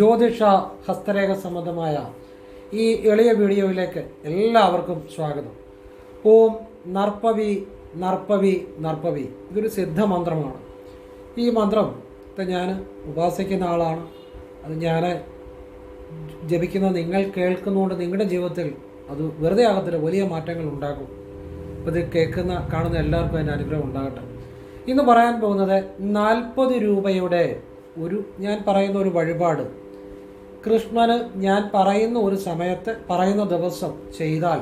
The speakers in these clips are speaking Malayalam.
ജ്യോതിഷ ഹസ്തരേഖ സംബന്ധമായ ഈ എളിയ വീഡിയോയിലേക്ക് എല്ലാവർക്കും സ്വാഗതം. ഓം നർപ്പവി നർപ്പവി നർപ്പവി. ഇതൊരു സിദ്ധമന്ത്രമാണ്. ഈ മന്ത്രം ഞാൻ ഉപാസിക്കുന്ന ആളാണ്. അത് ഞാൻ ജപിക്കുന്നത് നിങ്ങൾ കേൾക്കുന്നതുകൊണ്ട് നിങ്ങളുടെ ജീവിതത്തിൽ അത് വെറുതെ ആകത്തില്ല, വലിയ മാറ്റങ്ങൾ ഉണ്ടാക്കും. അപ്പോൾ ഇത് കാണുന്ന എല്ലാവർക്കും അതിൻ്റെ അനുഗ്രഹം ഉണ്ടാകട്ടെ. ഇന്ന് പറയാൻ പോകുന്നത് 40 രൂപയുടെ ഞാൻ പറയുന്ന ഒരു വഴിപാട് കൃഷ്ണന് ഞാൻ പറയുന്ന ഒരു സമയത്ത് പറയുന്ന ദിവസം ചെയ്താൽ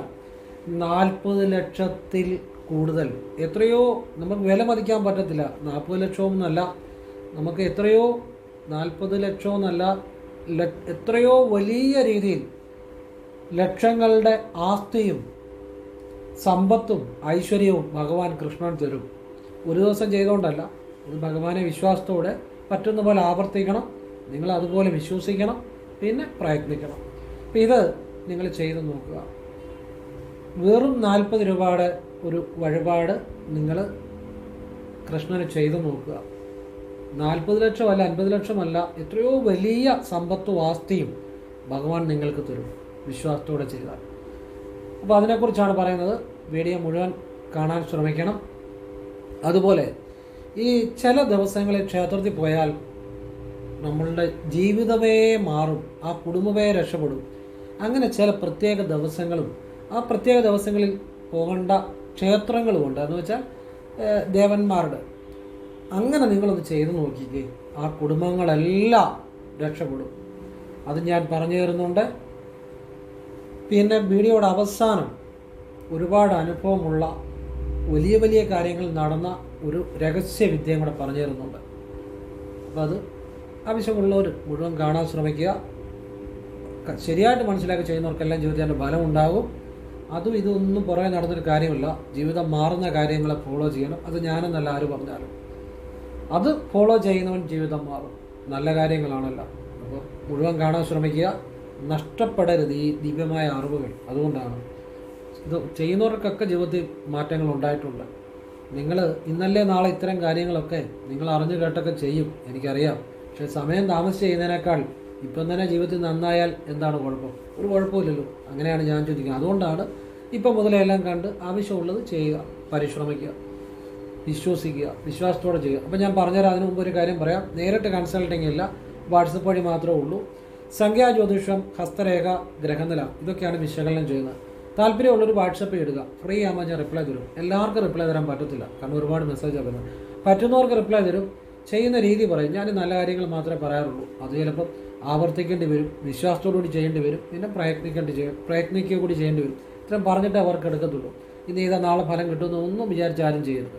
40 ലക്ഷത്തിൽ കൂടുതൽ, എത്രയോ നമുക്ക് വില മതിക്കാൻ പറ്റത്തില്ല. 40 ലക്ഷമൊന്നല്ല, നമുക്ക് എത്രയോ 40 ലക്ഷമൊന്നല്ല, എത്രയോ വലിയ രീതിയിൽ ലക്ഷങ്ങളുടെ ആസ്തിയും സമ്പത്തും ഐശ്വര്യവും ഭഗവാൻ കൃഷ്ണൻ തരും. ഒരു ദിവസം ചെയ്തുകൊണ്ടല്ല, ഇത് ഭഗവാനെ വിശ്വാസത്തോടെ പറ്റുന്ന പോലെ ആവർത്തിക്കണം. നിങ്ങൾ അതുപോലെ വിശ്വസിക്കണം, പിന്നെ പ്രയത്നിക്കണം. അപ്പം ഇത് നിങ്ങൾ ചെയ്ത് നോക്കുക. വെറും 40 രൂപയുടെ ഒരു വഴിപാട് നിങ്ങൾ കൃഷ്ണന് ചെയ്ത് നോക്കുക. 40 ലക്ഷമല്ല, 50 ലക്ഷമല്ല, എത്രയോ വലിയ സമ്പത്തും ആസ്തിയും ഭഗവാൻ നിങ്ങൾക്ക് തരും വിശ്വാസത്തോടെ ചെയ്താൽ. അപ്പോൾ അതിനെക്കുറിച്ചാണ് പറയുന്നത്. വീഡിയോ മുഴുവൻ കാണാൻ ശ്രമിക്കണം. അതുപോലെ ഈ ചില ദിവസങ്ങളിൽ ക്ഷേത്രത്തിൽ പോയാൽ നമ്മളുടെ ജീവിതമേ മാറും, ആ കുടുംബമേ രക്ഷപ്പെടും. അങ്ങനെ ചില പ്രത്യേക ദിവസങ്ങളും ആ പ്രത്യേക ദിവസങ്ങളിൽ പോകേണ്ട ക്ഷേത്രങ്ങളുമുണ്ട്. എന്ന് വെച്ചാൽ ദേവന്മാരുടെ. അങ്ങനെ നിങ്ങളത് ചെയ്തു നോക്കിക്കേ, ആ കുടുംബങ്ങളെല്ലാം രക്ഷപ്പെടും. അത് ഞാൻ പറഞ്ഞു തരുന്നുണ്ട്. പിന്നെ വീഡിയോയുടെ അവസാനം ഒരുപാട് അനുഭവമുള്ള വലിയ വലിയ കാര്യങ്ങൾ നടന്ന ഒരു രഹസ്യവിദ്യയും കൂടെ പറഞ്ഞു തരുന്നുണ്ട്. അപ്പോൾ അത് ആവശ്യമുള്ളവർ മുഴുവൻ കാണാൻ ശ്രമിക്കുക. ശരിയായിട്ട് മനസ്സിലാക്കി ചെയ്യുന്നവർക്കെല്ലാം ജീവിതത്തിൻ്റെ ഫലം ഉണ്ടാകും. അതും ഇതൊന്നും പുറകെ നടന്നൊരു കാര്യമില്ല. ജീവിതം മാറുന്ന കാര്യങ്ങളെ ഫോളോ ചെയ്യണം. അത് ഞാനെന്നല്ല ആര് പറഞ്ഞാലും അത് ഫോളോ ചെയ്യുന്നവൻ ജീവിതം മാറും. നല്ല കാര്യങ്ങളാണല്ലോ. അപ്പോൾ മുഴുവൻ കാണാൻ ശ്രമിക്കുക. നഷ്ടപ്പെടരുത് ഈ ദിവ്യമായ അറിവുകൾ. അതുകൊണ്ടാണ് ഇത് ചെയ്യുന്നവർക്കൊക്കെ ജീവിതത്തിൽ മാറ്റങ്ങൾ ഉണ്ടായിട്ടുണ്ട്. നിങ്ങൾ ഇന്നല്ലേ നാളെ ഇത്തരം കാര്യങ്ങളൊക്കെ നിങ്ങൾ അറിഞ്ഞു കേട്ടൊക്കെ ചെയ്യും, എനിക്കറിയാം. പക്ഷേ സമയം താമസിച്ച് ചെയ്യുന്നതിനേക്കാൾ ഇപ്പം തന്നെ ജീവിതത്തിൽ നന്നായാൽ എന്താണ് കുഴപ്പം? ഒരു കുഴപ്പമില്ലല്ലോ. അങ്ങനെയാണ് ഞാൻ ചോദിക്കുന്നത്. അതുകൊണ്ടാണ് ഇപ്പം മുതലേ എല്ലാം കണ്ട് ആവശ്യമുള്ളത് ചെയ്യുക, പരിശ്രമിക്കുക, വിശ്വസിക്കുക, വിശ്വാസത്തോടെ ചെയ്യുക. അപ്പം ഞാൻ പറഞ്ഞുതരാം. അതിന് മുമ്പ് ഒരു കാര്യം പറയാം. നേരിട്ട് കൺസൾട്ടിങ് ഇല്ല, വാട്സപ്പ് വഴി മാത്രമേ ഉള്ളൂ. സംഖ്യാജ്യോതിഷം, ഹസ്തരേഖ, ഗ്രഹനില, ഇതൊക്കെയാണ് വിശകലനം ചെയ്യുന്നത്. താല്പര്യമുള്ളൊരു വാട്സപ്പ് ഇടുക. ഫ്രീ ആകുമ്പോൾ ഞാൻ റിപ്ലൈ തരും. എല്ലാവർക്കും റിപ്ലൈ തരാൻ പറ്റത്തില്ല, കാരണം ഒരുപാട് മെസ്സേജ് വരുന്നത്. പറ്റുന്നവർക്ക് റിപ്ലൈ തരും. ചെയ്യുന്ന രീതി പറയും. ഞാൻ നല്ല കാര്യങ്ങൾ മാത്രമേ പറയാറുള്ളൂ. അത് ചിലപ്പം ആവർത്തിക്കേണ്ടി വരും, വിശ്വാസത്തോടുകൂടി ചെയ്യേണ്ടി വരും, പിന്നെ പ്രയത്നിക്കുക കൂടി ചെയ്യേണ്ടി വരും. ഇത്രയും പറഞ്ഞിട്ട് അവർക്ക് എടുക്കത്തുള്ളൂ. ഇനി ഇതാ നാളെ ഫലം കിട്ടുമെന്ന് ഒന്നും വിചാരിച്ചാലും ചെയ്യരുത്.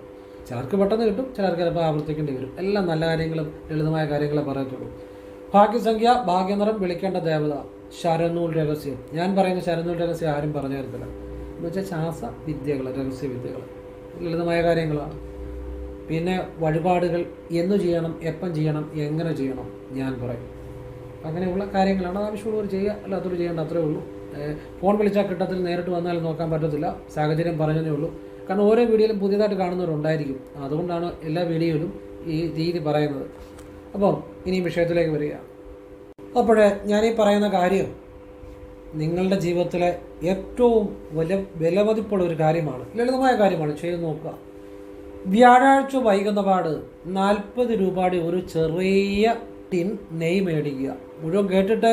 ചിലർക്ക് പെട്ടെന്ന് കിട്ടും, ചിലർക്ക് ചിലപ്പോൾ ആവർത്തിക്കേണ്ടി വരും. എല്ലാം നല്ല കാര്യങ്ങളും ലളിതമായ കാര്യങ്ങളെ പറയത്തുള്ളൂ. ഭാഗ്യസംഖ്യ, ഭാഗ്യനിറം, വിളിക്കേണ്ട ദേവത, ശരനൂൽ രഹസ്യം. ഞാൻ പറയുന്ന ശരനൂൽ രഹസ്യം ആരും പറഞ്ഞു തരത്തില്ല. എന്ന് വെച്ചാൽ ശാസ്ത്ര വിദ്യകൾ, രഹസ്യവിദ്യകൾ, ലളിതമായ കാര്യങ്ങളാണ്. പിന്നെ വഴിപാടുകൾ എന്ന് ചെയ്യണം, എപ്പം ചെയ്യണം, എങ്ങനെ ചെയ്യണം ഞാൻ പറയും. അങ്ങനെയുള്ള കാര്യങ്ങളാണ്. ആവശ്യമുള്ളവർ ചെയ്യുക, അല്ലാത്തവർ ചെയ്യേണ്ട, അത്രേ ഉള്ളൂ. ഫോൺ വിളിച്ചാൽ കിട്ടത്തിൽ നേരിട്ട് വന്നാലും നോക്കാൻ പറ്റത്തില്ല. സാഹചര്യം പറഞ്ഞതേ ഉള്ളൂ. കാരണം ഓരോ വീഡിയോയിലും പുതിയതായിട്ട് കാണുന്നവരുണ്ടായിരിക്കും. അതുകൊണ്ടാണ് എല്ലാ വീഡിയോയിലും ഈ രീതി പറയുന്നത്. അപ്പം ഇനി വിഷയത്തിലേക്ക് വരിക. അപ്പോഴേ ഞാനീ പറയുന്ന കാര്യം നിങ്ങളുടെ ജീവിതത്തിലെ ഏറ്റവും വിലമതിപ്പുള്ള ഒരു കാര്യമാണ്, ലളിതമായ കാര്യമാണ്. ചെയ്ത് നോക്കുക. വ്യാഴാഴ്ച വൈകുന്നപാട് 40 രൂപയുടെ ഒരു ചെറിയ ടിൻ നെയ് മേടിക്കുക. മുഴുവൻ കേട്ടിട്ട്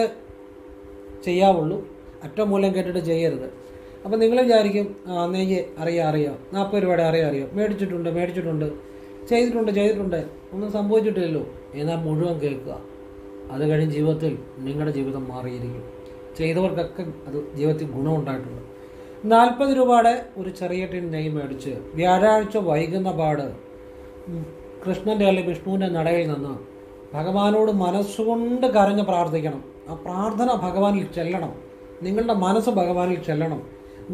ചെയ്യാവുള്ളൂ, അറ്റമൂലം കേട്ടിട്ട് ചെയ്യരുത്. അപ്പം നിങ്ങൾ വിചാരിക്കും നെയ്യ് അറിയാം 40 രൂപയുടെ അറിയാം, മേടിച്ചിട്ടുണ്ട്, ചെയ്തിട്ടുണ്ട്, ഒന്നും സംഭവിച്ചിട്ടില്ലല്ലോ. എന്നാൽ മുഴുവൻ കേൾക്കുക. അത് കഴിഞ്ഞ് ജീവിതത്തിൽ നിങ്ങളുടെ ജീവിതം മാറിയിരിക്കും. ചെയ്തവർക്കൊക്കെ അത് ജീവിതത്തിൽ ഗുണമുണ്ടായിട്ടുണ്ട്. 40 രൂപയുടെ ഒരു ചെറിയ ടിൻ നെയ്യ് മേടിച്ച് വ്യാഴാഴ്ച വൈകുന്ന പാട് കൃഷ്ണൻ്റെ അല്ലെങ്കിൽ വിഷ്ണുവിൻ്റെ നടയിൽ നിന്ന് ഭഗവാനോട് മനസ്സുകൊണ്ട് കരഞ്ഞ് പ്രാർത്ഥിക്കണം. ആ പ്രാർത്ഥന ഭഗവാനിൽ ചെല്ലണം. നിങ്ങളുടെ മനസ്സ് ഭഗവാനിൽ ചെല്ലണം.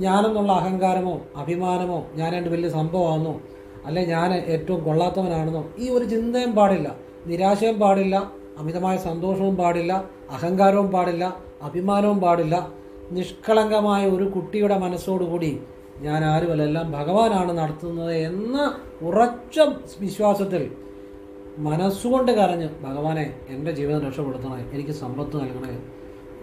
ഞാനെന്നുള്ള അഹങ്കാരമോ അഭിമാനമോ ഞാൻ എൻ്റെ വലിയ സംഭവമാണെന്നോ അല്ലെ ഞാൻ ഏറ്റവും കൊള്ളാത്തവനാണെന്നോ ഈ ഒരു ചിന്തയും പാടില്ല. നിരാശയും പാടില്ല, അമിതമായ സന്തോഷവും പാടില്ല, അഹങ്കാരവും പാടില്ല, അഭിമാനവും പാടില്ല. നിഷ്കളങ്കമായ ഒരു കുട്ടിയുടെ മനസ്സോടുകൂടി ഞാൻ ആരുമല്ല, എല്ലാം ഭഗവാനാണ് നടത്തുന്നത് എന്ന ഉറച്ച വിശ്വാസത്തിൽ മനസ്സുകൊണ്ട് കരഞ്ഞ് ഭഗവാനെ എൻ്റെ ജീവിതം രക്ഷപ്പെടുത്തണേ, എനിക്ക് സമ്പത്ത് നൽകണേ,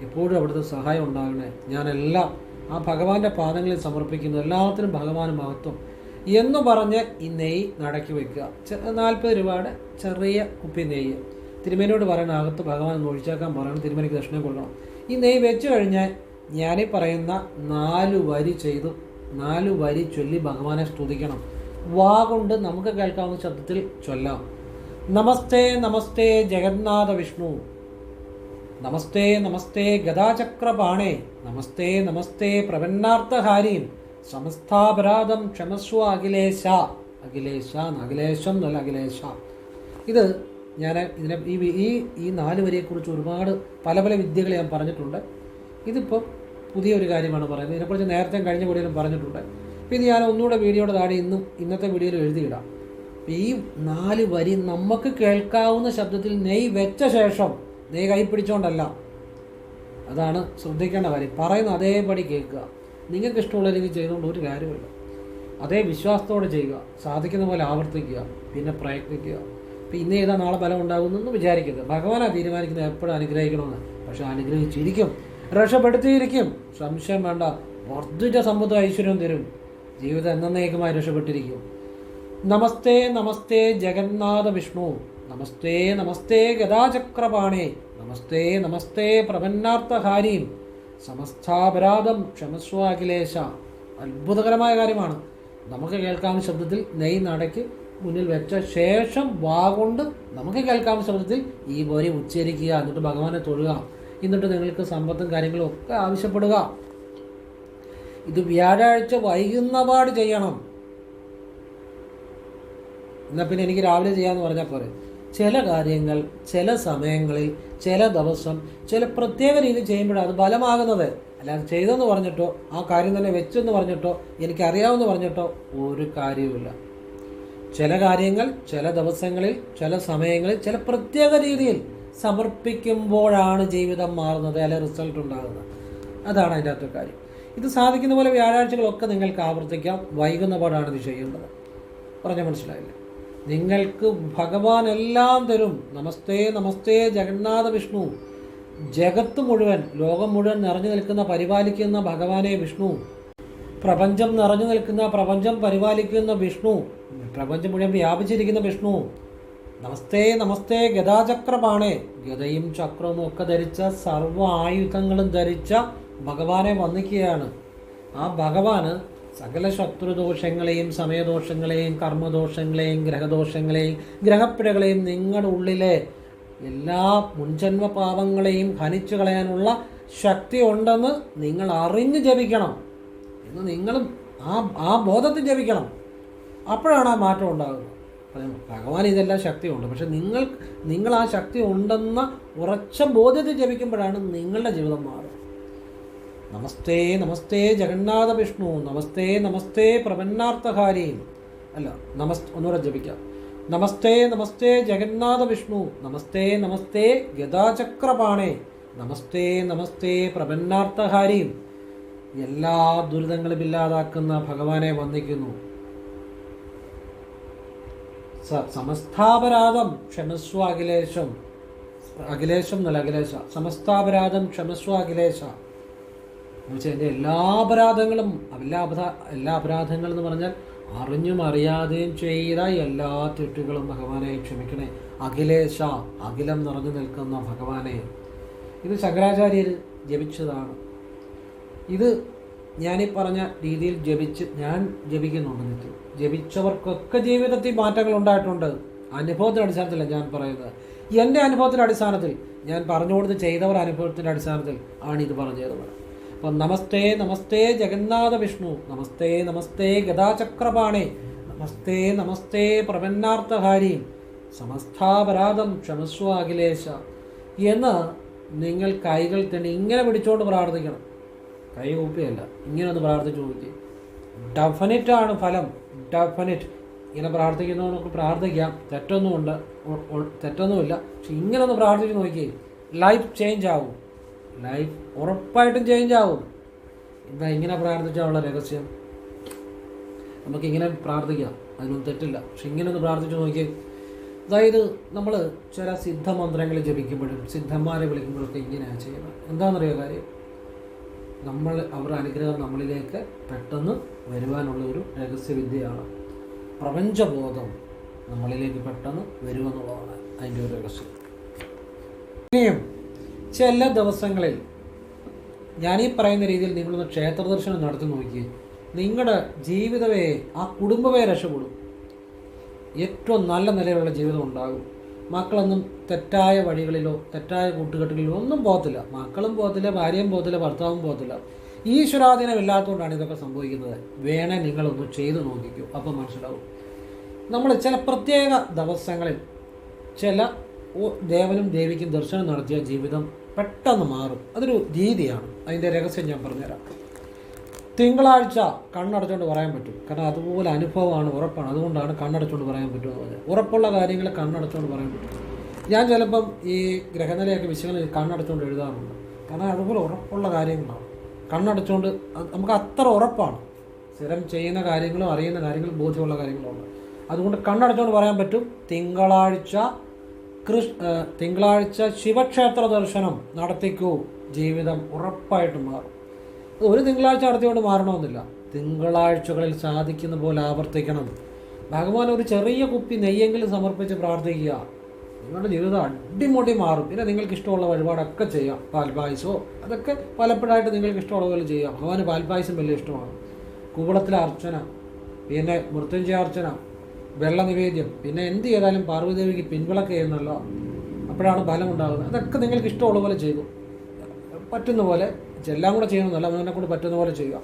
എപ്പോഴും അവിടുത്തെ സഹായം ഉണ്ടാകണേ, ഞാനെല്ലാം ആ ഭഗവാന്റെ പാദങ്ങളിൽ സമർപ്പിക്കുന്നു, എല്ലാത്തിനും ഭഗവാന് മഹത്വം എന്ന് പറഞ്ഞ് ഈ നെയ്യ് നടക്കി വെക്കുക. 40 രൂപയുടെ ചെറിയ കുപ്പി നെയ്യ് തിരുമേനിയോട് പറയണം, അകത്ത് ഭഗവാൻ ഒഴിച്ചേക്കാൻ പറയണം, തിരുമേനിക്ക് ദക്ഷിണ കൊടുക്കണം. ഈ നെയ്യ് വെച്ച് കഴിഞ്ഞാൽ ഞാനീ പറയുന്ന 4 വരി ചെയ്തു 4 വരി ചൊല്ലി ഭഗവാനെ സ്തുതിക്കണം. വാ കൊണ്ട് നമുക്ക് കേൾക്കാവുന്ന ശബ്ദത്തിൽ ചൊല്ലാം. നമസ്തേ നമസ്തേ ജഗന്നാഥ വിഷ്ണു, നമസ്തേ നമസ്തേ ഗദാചക്രപാണേ, നമസ്തേ നമസ്തേ പ്രപന്നാർത്ഥഹാരീം, സമസ്താപരാധം ക്ഷമസ്വ അഖിലേശ. അഖിലേശ അഖിലേശം എന്നല്ല, അഖിലേശ. ഇത് ഞാൻ ഈ 4 വരിയെക്കുറിച്ച് ഒരുപാട് പല പല വിദ്യകൾ ഞാൻ പറഞ്ഞിട്ടുണ്ട്. ഇതിപ്പോൾ പുതിയൊരു കാര്യമാണ് പറയുന്നത്. ഇതിനെക്കുറിച്ച് നേരത്തെ കഴിഞ്ഞ വീഡിയോയിലും പറഞ്ഞിട്ടുണ്ട്. അപ്പോൾ ഇത് ഞാൻ ഒന്നുകൂടെ വീഡിയോയുടെ താഴെ ഇന്നത്തെ വീഡിയോയിൽ എഴുതിയിടാം. ഈ 4 വരി നമുക്ക് കേൾക്കാവുന്ന ശബ്ദത്തിൽ നെയ്യ് വെച്ച ശേഷം, നെയ്യ് കൈ പിടിച്ചോണ്ടല്ല, അതാണ് ശ്രദ്ധിക്കേണ്ട കാര്യം. പറയുന്ന അതേപടി കേൾക്കുക. നിങ്ങൾക്ക് ഇഷ്ടമുള്ള രീതി ചെയ്തുകൊണ്ട് ഒരു കാര്യമില്ല. അതേ വിശ്വാസത്തോടെ ചെയ്യുക, സാധിക്കുന്ന പോലെ ആവർത്തിക്കുക, പിന്നെ പ്രയത്നിക്കുക. അപ്പോൾ ഇന്ന് ചെയ്താൽ നാളെ ഫലം ഉണ്ടാകുമെന്നൊന്നും വിചാരിക്കരുത്. ഭഗവാനാണ് തീരുമാനിക്കുന്നത് എപ്പോഴും അനുഗ്രഹിക്കണമെന്ന്. പക്ഷെ അനുഗ്രഹിച്ചിരിക്കും, രക്ഷപ്പെടുത്തിയിരിക്കും, സംശയം വേണ്ട. വർദ്ധിച്ച സമ്പത്ത് ഐശ്വര്യം തരും, ജീവിതം എന്നേക്കുമായി രക്ഷപ്പെട്ടിരിക്കും. നമസ്തേ നമസ്തേ ജഗന്നാഥ വിഷ്ണു, നമസ്തേ നമസ്തേ ഗദാചക്രപാണേ, നമസ്തേ നമസ്തേ പ്രപന്നാർത്ഥഹാരീം, സമസ്താപരാധം ക്ഷമസ്വ അഖിലേശ. അത്ഭുതകരമായ കാര്യമാണ്. നമുക്ക് കേൾക്കാവുന്ന ശബ്ദത്തിൽ നെയ്യ് നടക്കി മുന്നിൽ വെച്ച ശേഷം വാഗൊണ്ട് നമുക്ക് കേൾക്കാവുന്ന ശബ്ദത്തിൽ ഈ വരി ഉച്ചരിക്കുക. എന്നിട്ട് ഭഗവാനെ തൊഴുക. എന്നിട്ട് നിങ്ങൾക്ക് സമ്പത്തും കാര്യങ്ങളും ഒക്കെ ആവശ്യപ്പെടുക. ഇത് വ്യാഴാഴ്ച വൈകുന്നപാട് ചെയ്യണം. എന്നാൽ പിന്നെ എനിക്ക് രാവിലെ ചെയ്യാമെന്ന് പറഞ്ഞാൽ പോരെ. ചില കാര്യങ്ങൾ ചില സമയങ്ങളിൽ ചില ദിവസം ചില പ്രത്യേക രീതി ചെയ്യുമ്പോഴാണ് അത് ഫലമാകുന്നത്. അല്ലാതെ ചെയ്തെന്ന് പറഞ്ഞിട്ടോ ആ കാര്യം തന്നെ വെച്ചെന്ന് പറഞ്ഞിട്ടോ എനിക്കറിയാമെന്ന് പറഞ്ഞിട്ടോ ഒരു കാര്യവുമില്ല. ചില കാര്യങ്ങൾ ചില ദിവസങ്ങളിൽ ചില സമയങ്ങളിൽ ചില പ്രത്യേക രീതിയിൽ സമർപ്പിക്കുമ്പോഴാണ് ജീവിതം മാറുന്നത്, അല്ലെങ്കിൽ റിസൾട്ട് ഉണ്ടാകുന്നത്. അതാണ് അതിൻ്റെ അകത്തെ കാര്യം. ഇത് സാധിക്കുന്ന പോലെ വ്യാഴാഴ്ചകളൊക്കെ നിങ്ങൾക്ക് ആവർത്തിക്കാം. വൈകുന്നപാടാണ് ഇത് ചെയ്യേണ്ടത്. പറഞ്ഞാൽ മനസ്സിലായില്ലേ? നിങ്ങൾക്ക് ഭഗവാൻ എല്ലാം തരും. നമസ്തേ നമസ്തേ ജഗന്നാഥ വിഷ്ണു, ജഗത്ത് മുഴുവൻ ലോകം മുഴുവൻ നിറഞ്ഞു നിൽക്കുന്ന പരിപാലിക്കുന്ന ഭഗവാനെ വിഷ്ണു, പ്രപഞ്ചം നിറഞ്ഞു നിൽക്കുന്ന പ്രപഞ്ചം പരിപാലിക്കുന്ന വിഷ്ണു, പ്രപഞ്ചം മുഴുവൻ വ്യാപിച്ചിരിക്കുന്ന വിഷ്ണു. നമസ്തേ നമസ്തേ ഗദാചക്രപാണേ, ഗദയും ചക്രവും ഒക്കെ ധരിച്ച സർവ്വ ആയുധങ്ങളും ധരിച്ച ഭഗവാനെ വന്ദിക്കുകയാണ്. ആ ഭഗവാന് സകല ശത്രുദോഷങ്ങളെയും സമയദോഷങ്ങളെയും കർമ്മദോഷങ്ങളെയും ഗ്രഹദോഷങ്ങളെയും ഗ്രഹപ്പിഴകളെയും നിങ്ങളുടെ ഉള്ളിലെ എല്ലാ മുൻജന്മ പാപങ്ങളെയും ഹനിച്ചു കളയാനുള്ള ശക്തി ഉണ്ടെന്ന് നിങ്ങൾ അറിഞ്ഞ് ജപിക്കണം എന്ന് നിങ്ങളും ആ ബോധത്തിൽ ജപിക്കണം. അപ്പോഴാണ് ആ മാറ്റം ഉണ്ടാകുന്നത്. ഭഗവാൻ ഇതെല്ലാം ശക്തിയുണ്ട്, പക്ഷെ നിങ്ങൾ ആ ശക്തി ഉണ്ടെന്ന ഉറച്ച ബോധ്യത്തിൽ ജപിക്കുമ്പോഴാണ് നിങ്ങളുടെ ജീവിതം മാറുന്നത്. നമസ്തേ നമസ്തേ ജഗന്നാഥ വിഷ്ണു, നമസ്തേ നമസ്തേ പ്രപന്നാർത്ഥഹാരീം. അല്ല, ഒന്നുകൂടെ ജപിക്കാം. നമസ്തേ നമസ്തേ ജഗന്നാഥ വിഷ്ണു, നമസ്തേ നമസ്തേ ഗദാചക്രപാണേ, നമസ്തേ നമസ്തേ പ്രപന്നാർത്ഥഹാരീം. എല്ലാ ദുരിതങ്ങളും ഇല്ലാതാക്കുന്ന ഭഗവാനെ വന്ദിക്കുന്നു. സമസ്താപരാധം ക്ഷമസ്വ അഖിലേശം. അഖിലേശം എന്നല്ല, അഖിലേശ. സമസ്താപരാധം ക്ഷമസ്വ അഖിലേശ എന്ന് വെച്ചാൽ എൻ്റെ എല്ലാ അപരാധങ്ങളും എല്ലാ അപരാധങ്ങൾ എന്ന് പറഞ്ഞാൽ അറിഞ്ഞും അറിയാതെയും ചെയ്ത എല്ലാ തെറ്റുകളും ഭഗവാനെ ക്ഷമിക്കണേ. അഖിലേശ, അഖിലം നിറഞ്ഞു നിൽക്കുന്ന ഭഗവാനെ. ഇത് ശങ്കരാചാര്യർ ജപിച്ചതാണ്. ഇത് ഞാനീ പറഞ്ഞ രീതിയിൽ ഞാൻ ജപിക്കുന്നുണ്ട് നിത്യം. ജപിച്ചവർക്കൊക്കെ ജീവിതത്തിൽ മാറ്റങ്ങൾ ഉണ്ടായിട്ടുണ്ട്. അനുഭവത്തിൻ്റെ അടിസ്ഥാനത്തിലല്ല ഞാൻ പറയുന്നത്, എൻ്റെ അനുഭവത്തിൻ്റെ അടിസ്ഥാനത്തിൽ, ഞാൻ പറഞ്ഞു കൊടുത്ത് ചെയ്തവർ അനുഭവത്തിൻ്റെ അടിസ്ഥാനത്തിൽ ആണ് ഇത് പറഞ്ഞു തരുന്നത്. അപ്പം നമസ്തേ നമസ്തേ ജഗന്നാഥ വിഷ്ണു, നമസ്തേ നമസ്തേ ഗദാചക്രപാണേ, നമസ്തേ നമസ്തേ പ്രപന്നാർത്ഥഹാരീം, സമസ്താപരാധം ക്ഷമസ്വ അഖിലേശ എന്ന് നിങ്ങൾ കൈകൾ തന്നെ ഇങ്ങനെ പിടിച്ചുകൊണ്ട് പ്രാർത്ഥിക്കണം. കൈ കൂപ്പിയല്ല, ഇങ്ങനെ ഒന്ന് പ്രാർത്ഥിച്ചു നോക്കി. ഡെഫിനറ്റാണ് ഫലം, ഡെഫിനറ്റ്. ഇങ്ങനെ പ്രാർത്ഥിക്കുന്നവർക്ക് പ്രാർത്ഥിക്കാം, തെറ്റൊന്നുമില്ല. പക്ഷെ ഇങ്ങനെ ഒന്ന് പ്രാർത്ഥിച്ച് നോക്കി, ലൈഫ് ചേഞ്ച് ആവും. ലൈഫ് ഉറപ്പായിട്ടും ചേഞ്ച് ആവും. എന്താ ഇങ്ങനെ പ്രാർത്ഥിച്ചാലുള്ള രഹസ്യം? നമുക്കിങ്ങനെ പ്രാർത്ഥിക്കാം, അതിനൊന്നും തെറ്റില്ല. പക്ഷെ ഇങ്ങനെ ഒന്ന് പ്രാർത്ഥിച്ച് നോക്കി, അതായത് നമ്മൾ ചില സിദ്ധമന്ത്രങ്ങൾ ജപിക്കുമ്പോഴും സിദ്ധന്മാരെ വിളിക്കുമ്പോഴൊക്കെ ഇങ്ങനെയാണ് ചെയ്യുന്നത്. എന്താണെന്നറിയോ കാര്യം? അവരുടെ അനുഗ്രഹം നമ്മളിലേക്ക് പെട്ടെന്ന് വരുവാനുള്ള ഒരു രഹസ്യവിദ്യയാണ്. പ്രപഞ്ചബോധം നമ്മളിലേക്ക് പെട്ടെന്ന് വരുമെന്നുള്ളതാണ് അതിൻ്റെ ഒരു രഹസ്യം. ഇനിയും ചില ദിവസങ്ങളിൽ ഞാനീ പറയുന്ന രീതിയിൽ നിങ്ങളൊന്ന് ക്ഷേത്ര ദർശനം നടത്തി നോക്കി, നിങ്ങളുടെ ജീവിതമേ, ആ കുടുംബമേ രക്ഷപ്പെടും. ഏറ്റവും നല്ല നിലയിലുള്ള ജീവിതം ഉണ്ടാകും. മക്കളൊന്നും തെറ്റായ വഴികളിലോ തെറ്റായ കൂട്ടുകെട്ടുകളിലോ ഒന്നും പോകത്തില്ല. മക്കളും പോകത്തില്ല, ഭാര്യയും പോകത്തില്ല, ഭർത്താവും പോകത്തില്ല. ഈശ്വരാധീനം ഇല്ലാത്തതുകൊണ്ടാണ് ഇതൊക്കെ സംഭവിക്കുന്നത്. വേണേ നിങ്ങളൊന്ന് ചെയ്തു നോക്കിക്കൂ, അപ്പോൾ മനസ്സിലാവും. നമ്മൾ ചില പ്രത്യേക ദിവസങ്ങളിൽ ചില ദേവനും ദേവിക്കും ദർശനം നടത്തിയ ജീവിതം പെട്ടെന്ന് മാറും. അതൊരു രീതിയാണ്. അതിൻ്റെ രഹസ്യം ഞാൻ പറഞ്ഞുതരാം. തിങ്കളാഴ്ച കണ്ണടച്ചുകൊണ്ട് പറയാൻ പറ്റും. കാരണം അതുപോലെ അനുഭവമാണ്, ഉറപ്പാണ്. അതുകൊണ്ടാണ് കണ്ണടച്ചുകൊണ്ട് പറയാൻ പറ്റുമെന്ന് പറഞ്ഞാൽ. ഉറപ്പുള്ള കാര്യങ്ങൾ കണ്ണടച്ചുകൊണ്ട് പറയാൻ പറ്റും. ഞാൻ ചിലപ്പം ഈ ഗ്രഹനിലയൊക്കെ വിഷയങ്ങൾ കണ്ണടച്ചുകൊണ്ട് എഴുതാറുണ്ട്. കാരണം അതുപോലെ ഉറപ്പുള്ള കാര്യങ്ങളാണ്. കണ്ണടച്ചുകൊണ്ട് നമുക്ക് അത്ര ഉറപ്പാണ്. സ്ഥിരം ചെയ്യുന്ന കാര്യങ്ങളും അറിയുന്ന കാര്യങ്ങളും ബോധ്യമുള്ള കാര്യങ്ങളുണ്ട്. അതുകൊണ്ട് കണ്ണടച്ചുകൊണ്ട് പറയാൻ പറ്റും. തിങ്കളാഴ്ച ശിവക്ഷേത്ര ദർശനം നടത്തിക്കൂ, ജീവിതം ഉറപ്പായിട്ടും മാറും. അത് ഒരു തിങ്കളാഴ്ച നടത്തിക്കൊണ്ട് മാറണമെന്നില്ല. തിങ്കളാഴ്ചകളിൽ സാധിക്കുന്ന പോലെ ആവർത്തിക്കണം. ഭഗവാൻ ഒരു ചെറിയ കുപ്പി നെയ്യെങ്കിലും സമർപ്പിച്ച് പ്രാർത്ഥിക്കുക. നിങ്ങളുടെ ജീവിതം അടിമുടി മാറും. പിന്നെ നിങ്ങൾക്ക് ഇഷ്ടമുള്ള വഴിപാടൊക്കെ ചെയ്യാം. പാൽപ്പായസമോ അതൊക്കെ പലപ്പോഴായിട്ട് നിങ്ങൾക്ക് ഇഷ്ടമുള്ള പോലെ ചെയ്യാം. ഭഗവാന് പാൽപ്പായസം വലിയ ഇഷ്ടമാണ്. കൂവളത്തിലെ അർച്ചന, പിന്നെ മൃത്യുഞ്ജയ അർച്ചന, വെള്ള നിവേദ്യം, പിന്നെ എന്ത് ചെയ്താലും പാർവ്വതിദേവിക്ക് പിൻവിളക്ക് ചെയ്യുന്നല്ലോ, അപ്പോഴാണ് ഫലം ഉണ്ടാകുന്നത്. അതൊക്കെ നിങ്ങൾക്ക് ഇഷ്ടമുള്ള പോലെ ചെയ്തു, പറ്റുന്ന പോലെ. എല്ലാം കൂടെ ചെയ്യണമെന്നല്ല, അതിനെ കൂടെ പറ്റുന്ന പോലെ ചെയ്യുക.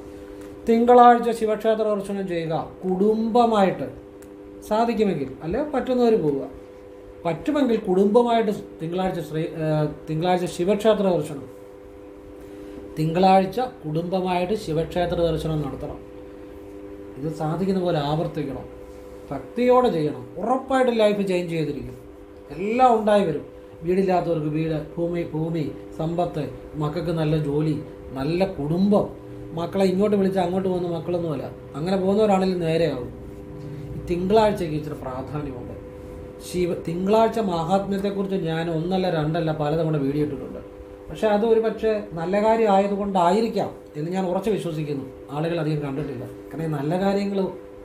തിങ്കളാഴ്ച ശിവക്ഷേത്ര ദർശനം ചെയ്യുക, കുടുംബമായിട്ട് സാധിക്കുമെങ്കിൽ. അല്ലെങ്കിൽ പറ്റുന്നവർ പോവുക. പറ്റുമെങ്കിൽ കുടുംബമായിട്ട് തിങ്കളാഴ്ച ശിവക്ഷേത്ര ദർശനം, തിങ്കളാഴ്ച കുടുംബമായിട്ട് ശിവക്ഷേത്ര ദർശനം നടത്തണം. ഇത് സാധിക്കുന്ന പോലെ ആവർത്തിക്കണം. ഭക്തിയോടെ ചെയ്യണം. ഉറപ്പായിട്ടും ലൈഫ് ചേഞ്ച് ചെയ്തിരിക്കും. എല്ലാം ഉണ്ടായി വരും. വീടില്ലാത്തവർക്ക് വീട്, ഭൂമി, സമ്പത്ത്, മക്കൾക്ക് നല്ല ജോലി, നല്ല കുടുംബം. മക്കളെ ഇങ്ങോട്ട് വിളിച്ചാൽ അങ്ങോട്ട് പോകുന്ന മക്കളൊന്നുമല്ല. അങ്ങനെ പോകുന്നവരാണെങ്കിലും നേരെയാവും. തിങ്കളാഴ്ചയ്ക്ക് ഇച്ചിരി പ്രാധാന്യമുണ്ട്. തിങ്കളാഴ്ച മഹാത്മ്യത്തെക്കുറിച്ച് ഞാൻ ഒന്നല്ല രണ്ടല്ല പലതവണ വീഡിയോ ഇട്ടിട്ടുണ്ട്. പക്ഷേ അത് ഒരു പക്ഷേ നല്ല കാര്യം ആയതുകൊണ്ടായിരിക്കാം എന്ന് ഞാൻ ഉറച്ച് വിശ്വസിക്കുന്നു. ആളുകൾ അധികം കണ്ടിട്ടില്ല. കാരണം നല്ല കാര്യങ്ങൾ,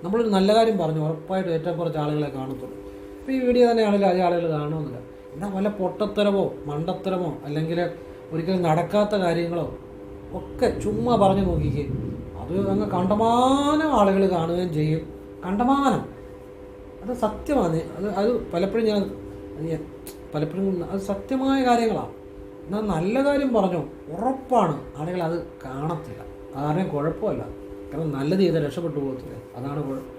നമ്മളൊരു നല്ല കാര്യം പറഞ്ഞു ഉറപ്പായിട്ടും ഏറ്റവും കുറച്ച് ആളുകളെ കാണത്തുള്ളൂ. ഇപ്പോൾ ഈ വീഡിയോ തന്നെയാണെങ്കിലും അതേ ആളുകൾ കാണുമെന്നില്ല. എന്നാൽ വല്ല പൊട്ടത്തരമോ മണ്ടത്തരമോ അല്ലെങ്കിൽ ഒരിക്കലും നടക്കാത്ത കാര്യങ്ങളോ ഒക്കെ ചുമ്മാ പറഞ്ഞു നോക്കിക്കേ. അത് അങ്ങ് കണ്ടമാനം ആളുകൾ കാണുകയും ചെയ്യും. കണ്ടമാനം. അത് സത്യമാണ്. അത് പലപ്പോഴും അത് സത്യമായ കാര്യങ്ങളാണ്. എന്നാൽ നല്ല കാര്യം പറഞ്ഞു ഉറപ്പാണ് ആളുകൾ അത് കാണത്തില്ല. ആരെയും കുഴപ്പമല്ല. കാരണം നല്ലത് ചെയ്ത് രക്ഷപ്പെട്ടു പോകത്തില്ല. അതാണ് കുഴപ്പം.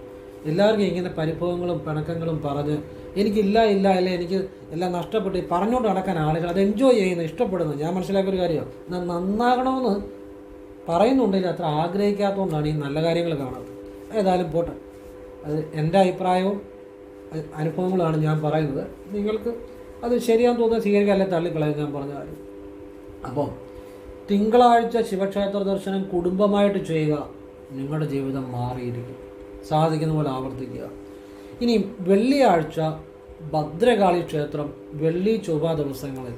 എല്ലാവർക്കും ഇങ്ങനെ പരിഭവങ്ങളും പിണക്കങ്ങളും പറഞ്ഞ് എനിക്കില്ല അല്ലെ എനിക്ക് എല്ലാം നഷ്ടപ്പെട്ട് പറഞ്ഞുകൊണ്ട് നടക്കാൻ ആളുകൾ അത് എൻജോയ് ചെയ്യുന്നത്, ഇഷ്ടപ്പെടുന്നത്. ഞാൻ മനസ്സിലാക്കിയൊരു കാര്യമാണ്. എന്നാൽ നന്നാകണമെന്ന് പറയുന്നുണ്ടെങ്കിൽ അത്ര ആഗ്രഹിക്കാത്തതുകൊണ്ടാണ് ഈ നല്ല കാര്യങ്ങൾ കാണാത്തത്. ഏതായാലും പോട്ടെ. അത് എൻ്റെ അഭിപ്രായവും അനുഭവങ്ങളാണ് ഞാൻ പറയുന്നത്. നിങ്ങൾക്ക് അത് ശരിയാണെന്ന് തോന്നുന്നത് സ്വീകരിക്കുക, അല്ലെങ്കിൽ തള്ളിക്കളയാൻ ഞാൻ പറഞ്ഞ കാര്യം. അപ്പം തിങ്കളാഴ്ച ശിവക്ഷേത്ര ദർശനം കുടുംബമായിട്ട് ചെയ്യുക. നിങ്ങളുടെ ജീവിതം മാറിയിരിക്കും. സാധിക്കുന്ന പോലെ ആവർത്തിക്കുക. ഇനി വെള്ളിയാഴ്ച ഭദ്രകാളി ക്ഷേത്രം, വെള്ളി ചൊവ്വ ദിവസങ്ങളിൽ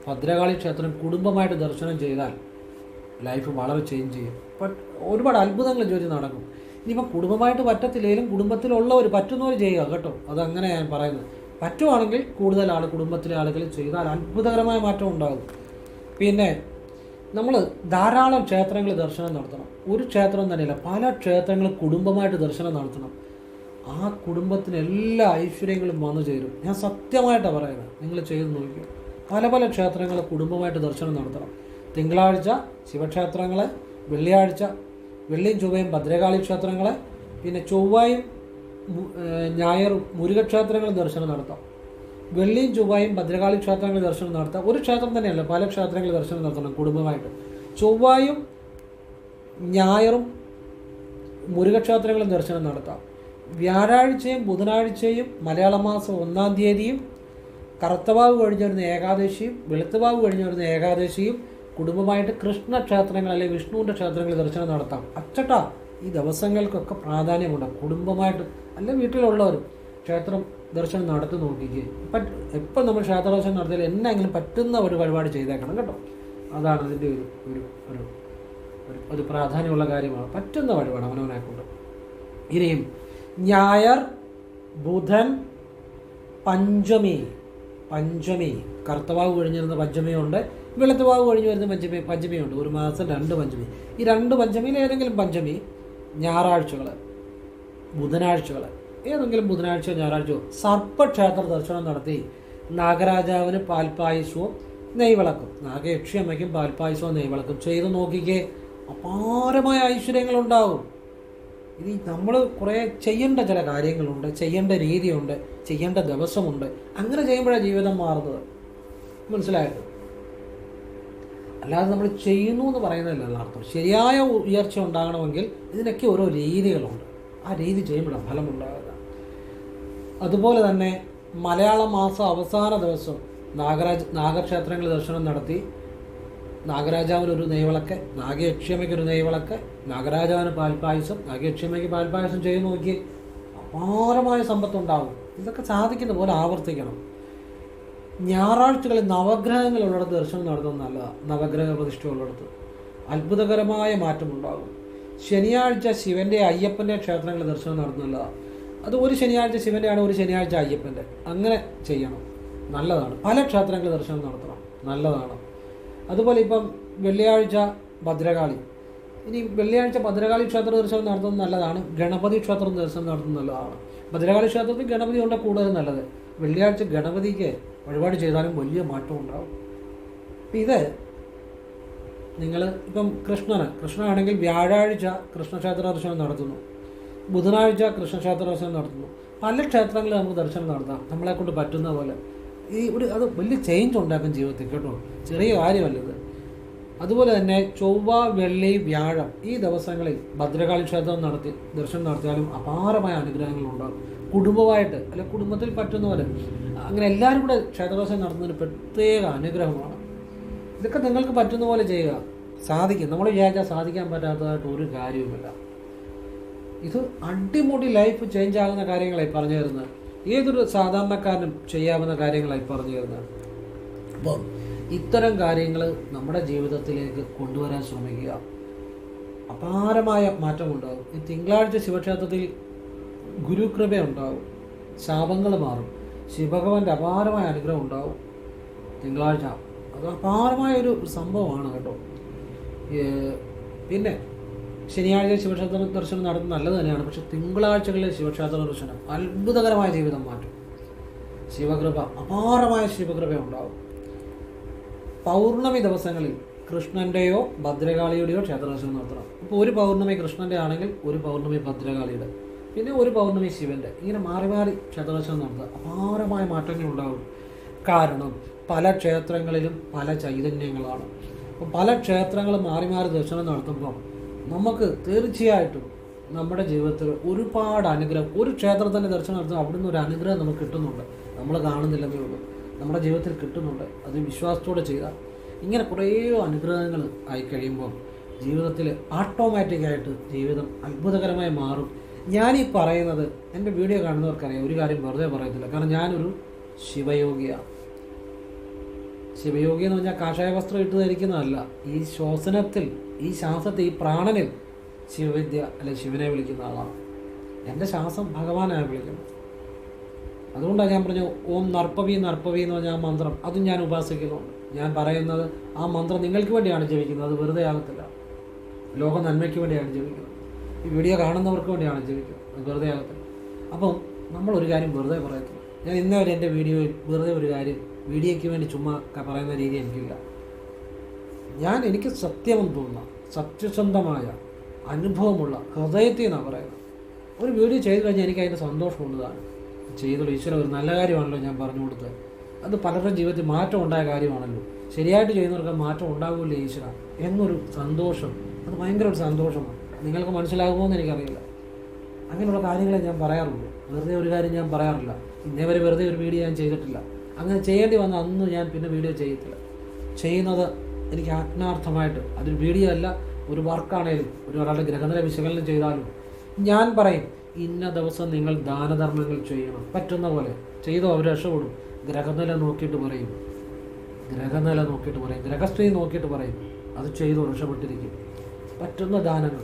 ഭദ്രകാളി ക്ഷേത്രം കുടുംബമായിട്ട് ദർശനം ചെയ്താൽ ലൈഫ് വളരെ ചേഞ്ച് ചെയ്യും. ഒരുപാട് അത്ഭുതങ്ങൾ ജോലി നടക്കും. ഇനിയിപ്പോൾ കുടുംബമായിട്ട് പറ്റത്തില്ലെങ്കിലും കുടുംബത്തിലുള്ളവർ പറ്റുന്നവർ ചെയ്യുക കേട്ടോ. അതങ്ങനെ ഞാൻ പറയുന്നത്. പറ്റുവാണെങ്കിൽ കൂടുതൽ കുടുംബത്തിലെ ആളുകൾ ചെയ്താൽ അത്ഭുതകരമായ മാറ്റം ഉണ്ടാകും. പിന്നെ നമ്മൾ ധാരാളം ക്ഷേത്രങ്ങൾ ദർശനം നടത്തണം. ഒരു ക്ഷേത്രം തന്നെയല്ല, പല ക്ഷേത്രങ്ങളും കുടുംബമായിട്ട് ദർശനം നടത്തണം. ആ കുടുംബത്തിന് എല്ലാ ഐശ്വര്യങ്ങളും വന്നു ചേരും. ഞാൻ സത്യമായിട്ടാണ് പറയുന്നത്. നിങ്ങൾ ചെയ്ത് നോക്കിയോ. പല ക്ഷേത്രങ്ങൾ കുടുംബമായിട്ട് ദർശനം നടത്തണം. തിങ്കളാഴ്ച ശിവക്ഷേത്രങ്ങളെ, വെള്ളിയും ചൊവ്വയും ഭദ്രകാളി ക്ഷേത്രങ്ങളെ, പിന്നെ ചൊവ്വയും ഞായറും മുരുകക്ഷേത്രങ്ങൾ ദർശനം നടത്താം. വെള്ളിയും ചൊവ്വയും ഭദ്രകാളി ക്ഷേത്രങ്ങളിൽ ദർശനം നടത്താം. ഒരു ക്ഷേത്രം തന്നെയല്ല, പല ക്ഷേത്രങ്ങളിൽ ദർശനം നടത്തണം കുടുംബമായിട്ട്. ചൊവ്വയും ഞായറും മുരുകക്ഷേത്രങ്ങളിൽ ദർശനം നടത്താം. വ്യാഴാഴ്ചയും ബുധനാഴ്ചയും മലയാള മാസം 1-ാം തീയതിയും കറുത്തവാവ് കഴിഞ്ഞ് വരുന്ന ഏകാദശിയും വെളുത്തവാവ് കഴിഞ്ഞ് വരുന്ന ഏകാദശിയും കുടുംബമായിട്ട് കൃഷ്ണക്ഷേത്രങ്ങൾ അല്ലെങ്കിൽ വിഷ്ണുവിൻ്റെ ക്ഷേത്രങ്ങളിൽ ദർശനം നടത്താം. ഈ ദിവസങ്ങൾക്കൊക്കെ പ്രാധാന്യമുണ്ട്. കുടുംബമായിട്ട് അല്ല വീട്ടിലുള്ളവരും ക്ഷേത്രം ദർശനം നടത്തി നോക്കിക്കേ. എപ്പോൾ നമ്മൾ ക്ഷേത്ര ദർശനം നടത്തിയാൽ എന്നെങ്കിലും പറ്റുന്ന ഒരു വഴിപാട് ചെയ്തേക്കണം കേട്ടോ. അതാണ് അതിൻ്റെ ഒരു പ്രാധാന്യമുള്ള കാര്യമാണ്. പറ്റുന്ന വഴിപാട് അവനവനെ കൊണ്ട്. ഇനിയും ഞായർ, ബുധൻ, പഞ്ചമി കറുത്തവാവ് കഴിഞ്ഞിരുന്ന പഞ്ചമിയുണ്ട്, വെളുത്തവാവ് കഴിഞ്ഞ് വരുന്ന പഞ്ചമിയുണ്ട്. ഒരു മാസം 2 പഞ്ചമി. ഈ 2 പഞ്ചമിയിൽ ഏതെങ്കിലും പഞ്ചമി ഞായറാഴ്ചകൾ, ബുധനാഴ്ചകൾ, ഏതെങ്കിലും ബുധനാഴ്ചയോ ഞായറാഴ്ചയോ സർപ്പക്ഷേത്ര ദർശനം നടത്തി നാഗരാജാവിന് പാൽപ്പായസവും നെയ്വിളക്കും, നാഗയക്ഷിയമ്മയ്ക്കും പാൽപ്പായസവും നെയ്വിളക്കും ചെയ്ത് നോക്കിക്കേ. അപാരമായ ഐശ്വര്യങ്ങളുണ്ടാവും. ഇനി നമ്മൾ കുറേ ചെയ്യേണ്ട ചില കാര്യങ്ങളുണ്ട്, ചെയ്യേണ്ട രീതിയുണ്ട്, ചെയ്യേണ്ട ദിവസമുണ്ട്. അങ്ങനെ ചെയ്യുമ്പോഴാണ് ജീവിതം മാറുന്നത്. മനസ്സിലായത്? അല്ലാതെ നമ്മൾ ചെയ്യുന്നു എന്ന് പറയുന്നതല്ല അർത്ഥം. ശരിയായ ഉയർച്ച ഉണ്ടാകണമെങ്കിൽ ഇതിനൊക്കെ ഓരോ രീതികളുണ്ട്. ആ രീതി ചെയ്യുമ്പോഴാണ് ഫലമുണ്ടാകുക. അതുപോലെ തന്നെ മലയാള മാസം അവസാന ദിവസം നാഗക്ഷേത്രങ്ങളിൽ ദർശനം നടത്തി നാഗരാജാവിനൊരു നെയ്വിളക്ക്, നാഗയക്ഷിയമ്മയ്ക്കൊരു നെയ്വിളക്ക്, നാഗരാജാവിന് പാൽപ്പായസം, നാഗയക്ഷിയമ്മയ്ക്ക് പാൽപ്പായസം ചെയ്ത് നോക്കി അപാരമായ സമ്പത്തുണ്ടാകും. ഇതൊക്കെ സാധിക്കുന്ന പോലെ ആവർത്തിക്കണം. ഞായറാഴ്ചകളിൽ നവഗ്രഹങ്ങളുള്ളിടത്ത് ദർശനം നടത്തുന്നത് നല്ലതാണ്. നവഗ്രഹ പ്രതിഷ്ഠയുള്ളിടത്ത് അത്ഭുതകരമായ മാറ്റമുണ്ടാകും. ശനിയാഴ്ച ശിവൻ്റെ അയ്യപ്പൻ്റെ ക്ഷേത്രങ്ങളിൽ ദർശനം നടത്തുന്നതാണ്. അത് ഒരു ശനിയാഴ്ച ശിവൻ്റെ ആണ്, ഒരു ശനിയാഴ്ച അയ്യപ്പൻ്റെ. അങ്ങനെ ചെയ്യണം, നല്ലതാണ്. പല ക്ഷേത്രങ്ങളിൽ ദർശനം നടത്തണം, നല്ലതാണ്. അതുപോലെ ഇപ്പം വെള്ളിയാഴ്ച ഭദ്രകാളി, ഇനി വെള്ളിയാഴ്ച ഭദ്രകാളി ക്ഷേത്ര ദർശനം നടത്തുന്നത് നല്ലതാണ്. ഗണപതി ക്ഷേത്രം ദർശനം നടത്തുന്നത് നല്ലതാണ്. ഭദ്രകാളി ക്ഷേത്രത്തിൽ ഗണപതി കൊണ്ട് കൂടുതൽ നല്ലത്. വെള്ളിയാഴ്ച ഗണപതിക്ക് വഴിപാട് ചെയ്താലും വലിയ മാറ്റം ഉണ്ടാകും. ഇത് നിങ്ങൾ ഇപ്പം കൃഷ്ണനാണെങ്കിൽ വ്യാഴാഴ്ച കൃഷ്ണക്ഷേത്ര ദർശനം നടത്തുന്നു, ബുധനാഴ്ച കൃഷ്ണക്ഷേത്ര ദർശനം നടത്തുന്നു. പല ക്ഷേത്രങ്ങളിൽ നമുക്ക് ദർശനം നടത്താം, നമ്മളെ കൊണ്ട് പറ്റുന്ന പോലെ. അത് വലിയ ചേഞ്ച് ഉണ്ടാക്കും ജീവിതത്തിൽ കേട്ടോ, ചെറിയ കാര്യമല്ലത്. അതുപോലെ തന്നെ ചൊവ്വ, വെള്ളി, വ്യാഴം ഈ ദിവസങ്ങളിൽ ഭദ്രകാളി ക്ഷേത്രം നടത്തി ദർശനം നടത്തിയാലും അപാരമായ അനുഗ്രഹങ്ങളുണ്ടാകും. കുടുംബമായിട്ട് അല്ലെ കുടുംബത്തിൽ പറ്റുന്ന പോലെ അങ്ങനെ എല്ലാവരും കൂടെ ക്ഷേത്രദർശനം നടത്തുന്നതിന് പ്രത്യേക അനുഗ്രഹമാണ്. ഇതൊക്കെ നിങ്ങൾക്ക് പറ്റുന്ന പോലെ ചെയ്യുക, സാധിക്കും. നമ്മൾ വിചാരിച്ചാൽ സാധിക്കാൻ പറ്റാത്തതായിട്ട് ഒരു കാര്യവുമില്ല. ഇത് അടിമുടി ലൈഫ് ചേഞ്ച് ആകുന്ന കാര്യങ്ങളായി പറഞ്ഞു തരുന്നത്. ഏതൊരു സാധാരണക്കാരനും ചെയ്യാവുന്ന കാര്യങ്ങളായി പറഞ്ഞു തരുന്നത്. അപ്പോൾ ഇത്തരം കാര്യങ്ങൾ നമ്മുടെ ജീവിതത്തിലേക്ക് കൊണ്ടുവരാൻ ശ്രമിക്കുക. അപാരമായ മാറ്റമുണ്ടാകും. ഈ തിങ്കളാഴ്ച ശിവക്ഷേത്രത്തിൽ ഗുരുകൃപ ഉണ്ടാകും, ശാപങ്ങൾ മാറും, ശിവഭഗവാന്റെ അപാരമായ അനുഗ്രഹം ഉണ്ടാകും തിങ്കളാഴ്ച. അത് അപാരമായൊരു സംഭവമാണ് കേട്ടോ. പിന്നെ ശനിയാഴ്ച ശിവക്ഷേത്ര ദർശനം നടത്തുന്നത് നല്ലത് തന്നെയാണ്. പക്ഷെ തിങ്കളാഴ്ചകളിലെ ശിവക്ഷേത്ര ദർശനം അത്ഭുതകരമായ ജീവിതം മാറ്റും. ശിവകൃപ, അപാരമായ ശിവകൃപ ഉണ്ടാകും. പൗർണമി ദിവസങ്ങളിൽ കൃഷ്ണൻ്റെയോ ഭദ്രകാളിയുടെയോ ക്ഷേത്ര ദർശനം നടത്തണം. ഇപ്പോൾ ഒരു പൗർണമി കൃഷ്ണൻ്റെ ആണെങ്കിൽ ഒരു പൗർണമി ഭദ്രകാളിയുടെ, പിന്നെ ഒരു പൗർണമി ശിവൻ്റെ, ഇങ്ങനെ മാറി മാറി ക്ഷേത്ര ദർശനം നടത്തുക. അപാരമായ മാറ്റങ്ങൾ ഉണ്ടാകും. കാരണം പല ക്ഷേത്രങ്ങളിലും പല ചൈതന്യങ്ങളാണ്. അപ്പോൾ പല ക്ഷേത്രങ്ങളും മാറി മാറി ദർശനം നടത്തുമ്പോൾ നമുക്ക് തീർച്ചയായിട്ടും നമ്മുടെ ജീവിതത്തിൽ ഒരുപാട് അനുഗ്രഹം, ഒരു ക്ഷേത്രത്തിൻ്റെ ദർശനം നടത്തുമ്പോൾ അവിടുന്ന് ഒരു അനുഗ്രഹം നമുക്ക് കിട്ടുന്നുണ്ട്. നമ്മൾ കാണുന്നില്ലെന്നേ ഉള്ളൂ, നമ്മുടെ ജീവിതത്തിൽ കിട്ടുന്നുണ്ട്. അത് വിശ്വാസത്തോടെ ചെയ്താൽ ഇങ്ങനെ കുറേ അനുഗ്രഹങ്ങൾ ആയി കഴിയുമ്പോൾ ജീവിതത്തിൽ ഓട്ടോമാറ്റിക്കായിട്ട് ജീവിതം അത്ഭുതകരമായി മാറും. ഞാനീ പറയുന്നത് എൻ്റെ വീഡിയോ കാണുന്നവർക്കറിയാം, ഒരു കാര്യം വെറുതെ പറയത്തില്ല. കാരണം ഞാനൊരു ശിവയോഗിയാണ്. ശിവയോഗി എന്ന് പറഞ്ഞാൽ കാഷായ വസ്ത്രം ഇട്ട് ധരിക്കുന്നതല്ല. ഈ ശ്വസനത്തിൽ, ഈ ശ്വാസത്തിൽ, ഈ പ്രാണനിൽ ശിവവിദ്യ അല്ലെ ശിവനെ വിളിക്കുന്ന ആളാണ്. എൻ്റെ ശ്വാസം ഭഗവാനായി വിളിക്കുന്നത്. അതുകൊണ്ടാണ് ഞാൻ പറഞ്ഞു ഓം നർപ്പവി നർപ്പവി എന്ന് പറഞ്ഞാൽ ആ മന്ത്രം അതും ഞാൻ ഉപാസിക്കുന്നുണ്ട്. ഞാൻ പറയുന്നത് ആ മന്ത്രം നിങ്ങൾക്ക് വേണ്ടിയാണ് ജപിക്കുന്നത്, അത് വെറുതെ ആകത്തില്ല. ലോക നന്മയ്ക്ക് വേണ്ടിയാണ് ജപിക്കുന്നത്. ഈ വീഡിയോ കാണുന്നവർക്ക് വേണ്ടിയാണ് ജപിക്കുന്നത്, അത് വെറുതെ ആകത്തില്ല. അപ്പം നമ്മളൊരു കാര്യം വെറുതെ പറയത്തില്ല. ഞാൻ ഇന്നേ വരെ എൻ്റെ വീഡിയോയിൽ വെറുതെ ഒരു കാര്യം വീഡിയോയ്ക്ക് വേണ്ടി ചുമ്മാ പറയുന്ന രീതി എനിക്കില്ല. എനിക്ക് സത്യമെന്ന് തോന്നുന്ന സത്യസന്ധമായ അനുഭവമുള്ള ഹൃദയത്തിൽ നിന്നാണ് പറയുന്നത്. ഒരു വീഡിയോ ചെയ്തു കഴിഞ്ഞാൽ എനിക്ക് അതിൻ്റെ സന്തോഷമുള്ളതാണ്. ചെയ്തുള്ളൂ, ഈശ്വര ഒരു നല്ല കാര്യമാണല്ലോ ഞാൻ പറഞ്ഞു കൊടുത്തത്. അത് പലരുടെ ജീവിതത്തിൽ മാറ്റം ഉണ്ടായ കാര്യമാണല്ലോ. ശരിയായിട്ട് ചെയ്യുന്നവർക്ക് മാറ്റം ഉണ്ടാകുമല്ലോ ഈശ്വര എന്നൊരു സന്തോഷം, അത് ഭയങ്കര ഒരു സന്തോഷമാണ്. നിങ്ങൾക്ക് മനസ്സിലാകുമോ എന്ന് എനിക്കറിയില്ല. അങ്ങനെയുള്ള കാര്യങ്ങളെ ഞാൻ പറയാറുള്ളൂ, വെറുതെ ഒരു കാര്യം ഞാൻ പറയാറില്ല. ഇന്നേ വരെ വെറുതെ ഒരു വീഡിയോ ഞാൻ ചെയ്തിട്ടില്ല. അങ്ങനെ ചെയ്യേണ്ടി വന്ന അന്ന് ഞാൻ പിന്നെ വീഡിയോ ചെയ്യത്തില്ല. ചെയ്യുന്നത് എനിക്ക് ആത്മാർത്ഥമായിട്ട്, അതൊരു വീഡിയോ അല്ല, ഒരു വർക്കാണേലും, ഒരാളുടെ ഗ്രഹനില വിശകലനം ചെയ്താലും ഞാൻ പറയും ഇന്ന ദിവസം നിങ്ങൾ ദാനധർമ്മങ്ങൾ ചെയ്യണം, പറ്റുന്ന പോലെ ചെയ്തോ, അവർ രക്ഷപ്പെടും. ഗ്രഹനില നോക്കിയിട്ട് പറയും, ഗ്രഹസ്ഥിതി നോക്കിയിട്ട് പറയും, അത് ചെയ്തോ, രക്ഷപ്പെട്ടിരിക്കും. പറ്റുന്ന ദാനങ്ങൾ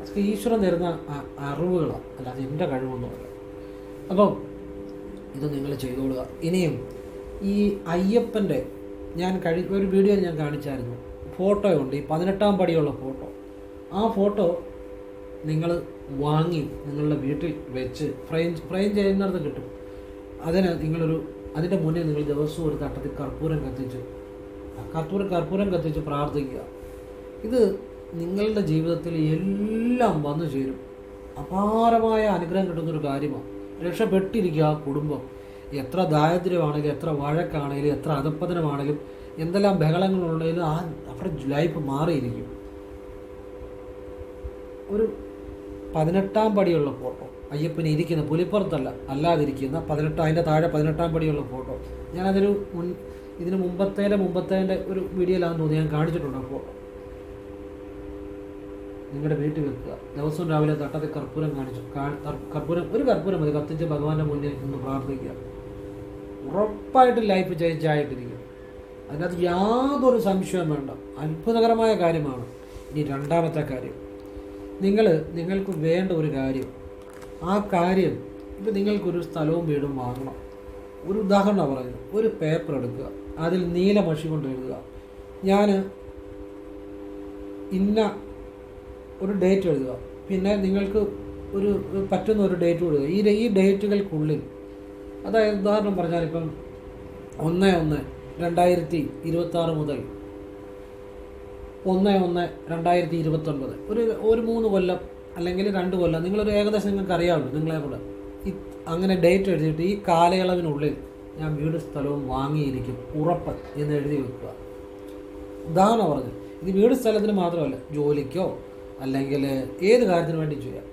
അതൊക്കെ ഈശ്വരൻ തരുന്ന അറിവുകളാണ്, അല്ലാതെ എൻ്റെ കഴിവൊന്നുമല്ല. അപ്പം ഇത് നിങ്ങൾ ചെയ്തോളുക. ഇനിയും ഈ അയ്യപ്പൻ്റെ ഒരു വീഡിയോ ഞാൻ കാണിച്ചായിരുന്നു, ഫോട്ടോയുണ്ട്, ഈ 18-ാം പടിയുള്ള ഫോട്ടോ. ആ ഫോട്ടോ നിങ്ങൾ വാങ്ങി നിങ്ങളുടെ വീട്ടിൽ വെച്ച് ഫ്രെയിം ചെയ്യുന്നിടത്ത് കിട്ടും. അതിൻ്റെ മുന്നേ നിങ്ങൾ ദിവസവും ഒരു തട്ടത്തിൽ കർപ്പൂരം കത്തിച്ച് പ്രാർത്ഥിക്കുക. ഇത് നിങ്ങളുടെ ജീവിതത്തിൽ എല്ലാം വന്നു ചേരും. അപാരമായ അനുഗ്രഹം കിട്ടുന്നൊരു കാര്യമാണ്. രക്ഷപ്പെട്ടിരിക്കുക ആ കുടുംബം. എത്ര ദാരിദ്ര്യമാണെങ്കിലും, എത്ര വഴക്കാണെങ്കിലും, എത്ര അധപ്പതനമാണെങ്കിലും, എന്തെല്ലാം ബഹളങ്ങളുണ്ടെങ്കിലും അവരുടെ ലൈഫ് മാറിയിരിക്കും. ഒരു 18-ാം പടിയുള്ള ഫോട്ടോ, അയ്യപ്പന് ഇരിക്കുന്ന പുലിപ്പുറത്തല്ല, അല്ലാതിരിക്കുന്ന അതിൻ്റെ താഴെ 18-ാം പടിയുള്ള ഫോട്ടോ. ഞാനതൊരു ഇതിന് മുമ്പത്തേൻ്റെ ഒരു വീഡിയോയിലാണെന്ന് തോന്നി ഞാൻ കാണിച്ചിട്ടുണ്ട്. ആ ഫോട്ടോ നിങ്ങളുടെ വീട്ടിൽ വെക്കുക. ദിവസവും രാവിലെ തട്ടത്തിൽ കർപ്പൂരം ഒരു കർപ്പൂരം മതി, കത്തിച്ച് ഭഗവാന്റെ മുന്നിൽ നിന്ന് പ്രാർത്ഥിക്കുക. ഉറപ്പായിട്ട് ലൈഫ് ചേഞ്ചായിട്ടിരിക്കും. അതിനകത്ത് യാതൊരു സംശയവും വേണ്ട. അത്ഭുതകരമായ കാര്യമാണ്. ഇനി രണ്ടാമത്തെ കാര്യം, നിങ്ങൾക്ക് വേണ്ട ഒരു കാര്യം, ആ കാര്യം ഇപ്പം നിങ്ങൾക്കൊരു സ്ഥലവും വീടും വാങ്ങണം. ഒരു ഉദാഹരണം പറയുന്നത്, ഒരു പേപ്പർ എടുക്കുക, അതിൽ നീല മഷി കൊണ്ട് എഴുതുക, ഞാൻ ഇന്ന ഒരു ഡേറ്റ് എഴുതുക. പിന്നെ നിങ്ങൾക്ക് പറ്റുന്ന ഒരു ഡേറ്റ് എഴുതുക. ഈ ഡേറ്റുകൾക്കുള്ളിൽ, അതായത് ഉദാഹരണം പറഞ്ഞാൽ ഇപ്പം 1/1/2026 മുതൽ 1/1/2029 ഒരു 3 കൊല്ലം അല്ലെങ്കിൽ 2 കൊല്ലം, നിങ്ങളൊരു ഏകദേശം നിങ്ങൾക്ക് അറിയാമല്ലോ നിങ്ങളെ കൂടെ, അങ്ങനെ ഡേറ്റ് എഴുതിയിട്ട് ഈ കാലയളവിനുള്ളിൽ ഞാൻ വീട് സ്ഥലവും വാങ്ങിയിരിക്കും ഉറപ്പ് എന്ന് എഴുതി വെക്കുക. ഉദാഹരണം പറഞ്ഞു, ഇത് വീട് സ്ഥലത്തിന് മാത്രമല്ല, ജോലിക്കോ അല്ലെങ്കിൽ ഏത് കാര്യത്തിന് വേണ്ടി ചെയ്യാം.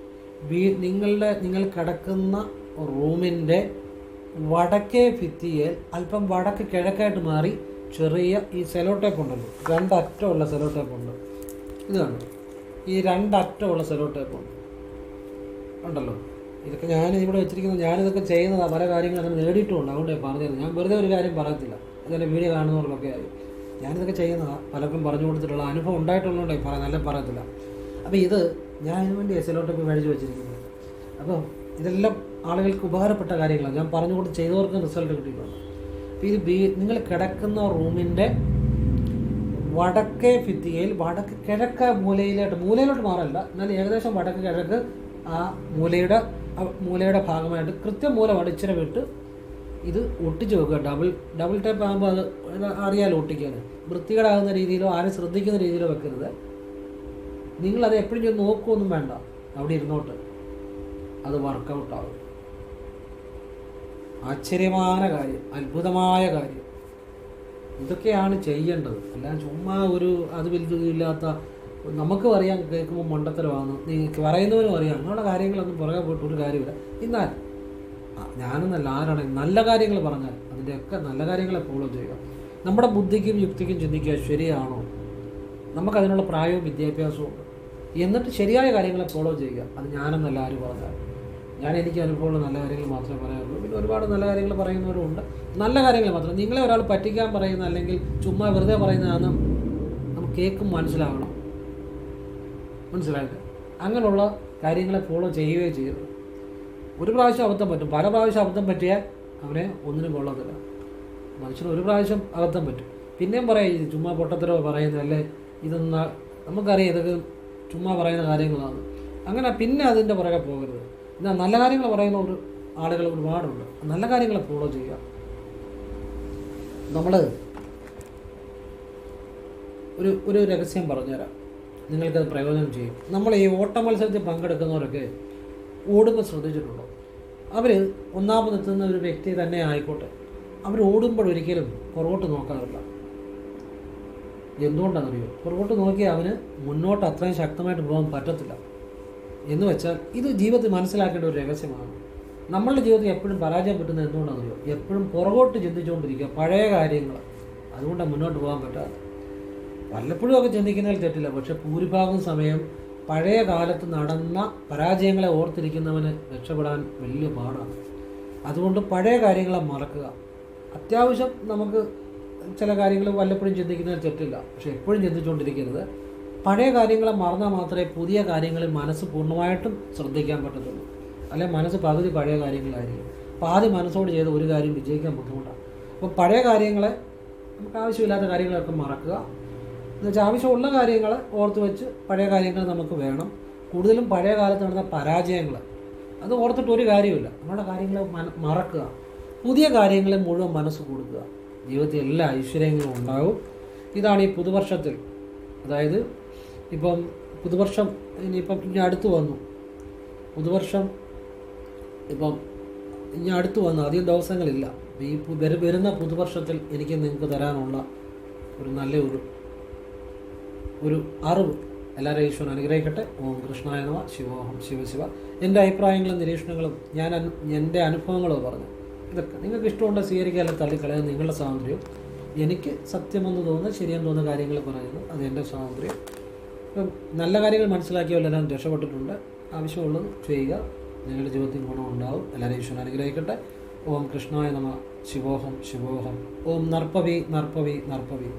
നിങ്ങൾ കിടക്കുന്ന റൂമിൻ്റെ വടക്കേ ഭിത്തിയിൽ അല്പം വടക്ക് കിഴക്കായിട്ട് മാറി ചെറിയ ഈ സെലോ ടേപ്പ് ഉണ്ടല്ലോ, 2 അറ്റമുള്ള സെലോ ടേപ്പ് ഉണ്ട്. ഇത് കണ്ടു, ഈ 2 അറ്റമുള്ള സെലോ ടേപ്പ് ഉണ്ടല്ലോ. ഇതൊക്കെ ഇവിടെ വെച്ചിരിക്കുന്നത്, ഞാനിതൊക്കെ ചെയ്യുന്നതാണ്. പല കാര്യങ്ങളും അങ്ങനെ നേടിയിട്ടുമുണ്ട്. അതുകൊണ്ട് പറഞ്ഞത് ഞാൻ വെറുതെ ഒരു കാര്യം പറയത്തില്ല. അതിൻ്റെ വീഡിയോ കാണുന്നവർക്കൊക്കെ ആയി ഞാനിതൊക്കെ ചെയ്യുന്നതാണ്. പലർക്കും പറഞ്ഞു കൊടുത്തിട്ടുള്ള അനുഭവം ഉണ്ടായിട്ടുള്ളതുകൊണ്ടേ നല്ല പറയത്തില്ല. അപ്പോൾ ഇത് ഞാൻ അതിന് വേണ്ടി സെലോ ടേപ്പ് മേടിച്ച് വെച്ചിരിക്കുന്നത്. അപ്പോൾ ഇതെല്ലാം ആളുകൾക്ക് ഉപകാരപ്പെട്ട കാര്യങ്ങളാണ്. ഞാൻ പറഞ്ഞുകൊണ്ട് ചെയ്തവർക്ക് റിസൾട്ട് കിട്ടിയിട്ടുണ്ട്. അപ്പോൾ ഇത് നിങ്ങൾ റൂമിൻ്റെ വടക്കേ ഭിത്തിയിൽ വടക്ക് കിഴക്ക് മൂലയിലോട്ട് മാറല്ല, എന്നാൽ ഏകദേശം വടക്ക് കിഴക്ക് ആ മൂലയുടെ ഭാഗമായിട്ട് കൃത്യം മൂലമാണ് ഇച്ചിരി വിട്ട് ഇത് ഒട്ടിച്ച് വെക്കുക. ഡബിൾ ടേപ്പ് ആകുമ്പോൾ അത് അറിയാലോ ഒട്ടിക്കാൻ. വൃത്തികേടാകുന്ന രീതിയിലോ ആരും ശ്രദ്ധിക്കുന്ന രീതിയിലോ വെക്കരുത്. നിങ്ങളത് എപ്പോഴും ചെന്ന് നോക്കുകയൊന്നും വേണ്ട, അവിടെ ഇരുന്നോട്ട് അത് വർക്കൗട്ടാകും. ആശ്ചര്യമായ കാര്യം, അത്ഭുതമായ കാര്യം. ഇതൊക്കെയാണ് ചെയ്യേണ്ടത്. അല്ലാതെ ചുമ്മാ അത് വലുതില്ലാത്ത, നമുക്കും അറിയാം കേൾക്കുമ്പോൾ മണ്ടത്തരമാണ്, നിങ്ങൾക്ക് പറയുന്നവരും അറിയാം, അങ്ങനെയുള്ള കാര്യങ്ങളൊന്നും പുറകെ പോയിട്ട് ഒരു കാര്യമില്ല. എന്നാൽ ഞാനെന്നല്ല, ആരാണെങ്കിൽ നല്ല കാര്യങ്ങൾ പറഞ്ഞാൽ അതിൻ്റെയൊക്കെ നല്ല കാര്യങ്ങളെ ഫോളോ ചെയ്യുക. നമ്മുടെ ബുദ്ധിക്കും യുക്തിക്കും ചിന്തിക്കുക, ശരിയാണോ, നമുക്കതിനുള്ള പ്രായവും വിദ്യാഭ്യാസവും ഉണ്ട്, എന്നിട്ട് ശരിയായ കാര്യങ്ങളെ ഫോളോ ചെയ്യുക. അത് ഞാനെന്നല്ല ആര് പറഞ്ഞാൽ. എനിക്ക് അനുഭവമുള്ള നല്ല കാര്യങ്ങൾ മാത്രമേ പറയാറുള്ളൂ. പിന്നെ ഒരുപാട് നല്ല കാര്യങ്ങൾ പറയുന്നവരുണ്ട്. നല്ല കാര്യങ്ങൾ മാത്രം. നിങ്ങളെ ഒരാൾ പറ്റിക്കാൻ പറയുന്ന അല്ലെങ്കിൽ ചുമ്മാ വെറുതെ പറയുന്നതാണ് നമുക്ക് കേൾക്കും മനസ്സിലായില്ല. അങ്ങനെയുള്ള കാര്യങ്ങളെ ഫോളോ ചെയ്യുകയോ ചെയ്യരുത്. ഒരു പ്രാവശ്യം അബദ്ധം പറ്റും, പല പ്രാവശ്യം അബദ്ധം പറ്റിയാൽ അവനെ ഒന്നിനും കൊള്ളത്തില്ല. മനുഷ്യന് ഒരു പ്രാവശ്യം അബദ്ധം പറ്റും, പിന്നെയും പറയാം ചുമ്മാ പൊട്ടത്തരോ പറയുന്നതല്ലേ, ഇതൊന്നും നമുക്കറിയാം ഇതൊക്കെ ചുമ്മാ പറയുന്ന കാര്യങ്ങളാണ്. അങ്ങനെ പിന്നെ അതിൻ്റെ പുറകെ പോകരുത്. എന്നാൽ നല്ല കാര്യങ്ങൾ പറയുന്ന ആളുകൾ ഒരുപാടുണ്ട്. നല്ല കാര്യങ്ങളെ ഫോളോ ചെയ്യുക. നമ്മൾ ഒരു രഹസ്യം പറഞ്ഞുതരാം, നിങ്ങൾക്കത് പ്രയോജനം ചെയ്യും. നമ്മൾ ഈ ഓട്ട മത്സരത്തിൽ പങ്കെടുക്കുന്നവരൊക്കെ ഓടുമ്പോൾ ശ്രദ്ധിച്ചിട്ടുണ്ടോ? അവർ ഒന്നാമതെത്തുന്ന ഒരു വ്യക്തി തന്നെ ആയിക്കോട്ടെ, അവർ ഓടുമ്പോൾ ഒരിക്കലും പുറകോട്ട് നോക്കാറില്ല. എന്തുകൊണ്ടാണെന്നറിയോ? പുറകോട്ട് നോക്കിയാൽ അവന് മുന്നോട്ട് അത്രയും ശക്തമായിട്ട് പോകാൻ പറ്റത്തില്ല. എന്ന് വെച്ചാൽ ഇത് ജീവിതത്തിൽ മനസ്സിലാക്കേണ്ട ഒരു രഹസ്യമാണ്. നമ്മളുടെ ജീവിതത്തിൽ എപ്പോഴും പരാജയം പറ്റുന്നത് എന്തുകൊണ്ടാണെന്നറിയോ? എപ്പോഴും പുറകോട്ട് ചിന്തിച്ചുകൊണ്ടിരിക്കുക, പഴയ കാര്യങ്ങൾ. അതുകൊണ്ടാണ് മുന്നോട്ട് പോകാൻ പറ്റാതെ. വല്ലപ്പോഴും ഒക്കെ ചിന്തിക്കുന്നതിൽ തെറ്റില്ല, പക്ഷെ ഭൂരിഭാഗം സമയം പഴയ കാലത്ത് നടന്ന പരാജയങ്ങളെ ഓർത്തിരിക്കുന്നവന് രക്ഷപ്പെടാൻ വലിയ പാടാണ്. അതുകൊണ്ട് പഴയ കാര്യങ്ങളെ മറക്കുക. അത്യാവശ്യം നമുക്ക് ചില കാര്യങ്ങൾ വല്ലപ്പോഴും ചിന്തിക്കുന്നതിൽ തെറ്റില്ല, പക്ഷെ എപ്പോഴും ചിന്തിച്ചുകൊണ്ടിരിക്കരുത്. പഴയ കാര്യങ്ങളെ മറന്നാൽ മാത്രമേ പുതിയ കാര്യങ്ങളിൽ മനസ്സ് പൂർണ്ണമായിട്ടും ശ്രദ്ധിക്കാൻ പറ്റത്തുള്ളൂ. അല്ലെങ്കിൽ മനസ്സ് പകുതി പഴയ കാര്യങ്ങളായിരിക്കും. പാതി മനസ്സോട് ചെയ്ത് ഒരു കാര്യം വിജയിക്കാൻ ബുദ്ധിമുട്ടാണ്. അപ്പോൾ പഴയ കാര്യങ്ങളെ, നമുക്ക് ആവശ്യമില്ലാത്ത കാര്യങ്ങളൊക്കെ മറക്കുക. എന്നുവെച്ചാൽ ആവശ്യമുള്ള കാര്യങ്ങൾ ഓർത്ത് വെച്ച് പഴയ കാര്യങ്ങൾ നമുക്ക് വേണം. കൂടുതലും പഴയ കാലത്ത് നടന്ന പരാജയങ്ങൾ അത് ഓർത്തിട്ട് ഒരു കാര്യമില്ല. നമ്മുടെ കാര്യങ്ങൾ മറക്കുക. പുതിയ കാര്യങ്ങളെ മുഴുവൻ മനസ്സ് കൊടുക്കുക. ജീവിതത്തിൽ എല്ലാ ഐശ്വര്യങ്ങളും ഉണ്ടാകും. ഇതാണ് ഈ പുതുവർഷത്തിൽ, അതായത് ഇപ്പം പുതുവർഷം ഇനി അടുത്ത് വന്നു. പുതുവർഷം ഇനി അടുത്ത് വന്നു, അധികം ദിവസങ്ങളില്ല. ഈ വരുന്ന പുതുവർഷത്തിൽ എനിക്ക് നിങ്ങൾക്ക് തരാനുള്ള ഒരു നല്ല ഒരു അറിവ് എല്ലാവരും ഈശ്വരൻ അനുഗ്രഹിക്കട്ടെ. ഓം കൃഷ്ണായ നമഃ. ശിവോഹം ശിവശിവ. എൻ്റെ അഭിപ്രായങ്ങളും നിരീക്ഷണങ്ങളും എൻ്റെ അനുഭവങ്ങളും പറഞ്ഞു. ഇതൊക്കെ നിങ്ങൾക്ക് ഇഷ്ടമുണ്ടെങ്കിൽ സ്വീകരിക്കുക, അല്ലെങ്കിൽ തള്ളിക്കളയുക, നിങ്ങളുടെ സ്വാതന്ത്ര്യം. എനിക്ക് സത്യമെന്ന് തോന്നുന്ന ശരിയെന്ന് തോന്നുന്ന കാര്യങ്ങൾ പറയുന്നു, അത് എൻ്റെ സ്വാതന്ത്ര്യം. ഇപ്പം നല്ല കാര്യങ്ങൾ മനസ്സിലാക്കിയവരെല്ലാം രക്ഷപ്പെട്ടിട്ടുണ്ട്. ആവശ്യമുള്ളത് ചെയ്യുക, നിങ്ങളുടെ ജീവിതത്തിൽ ഗുണമുണ്ടാവും. എല്ലാവരും ഈശ്വരൻ അനുഗ്രഹിക്കട്ടെ. ഓം കൃഷ്ണായ നമഃ. ശിവോഹം ശിവോഹം. ഓം നർപ്പവി നർപ്പവി നർപ്പവി.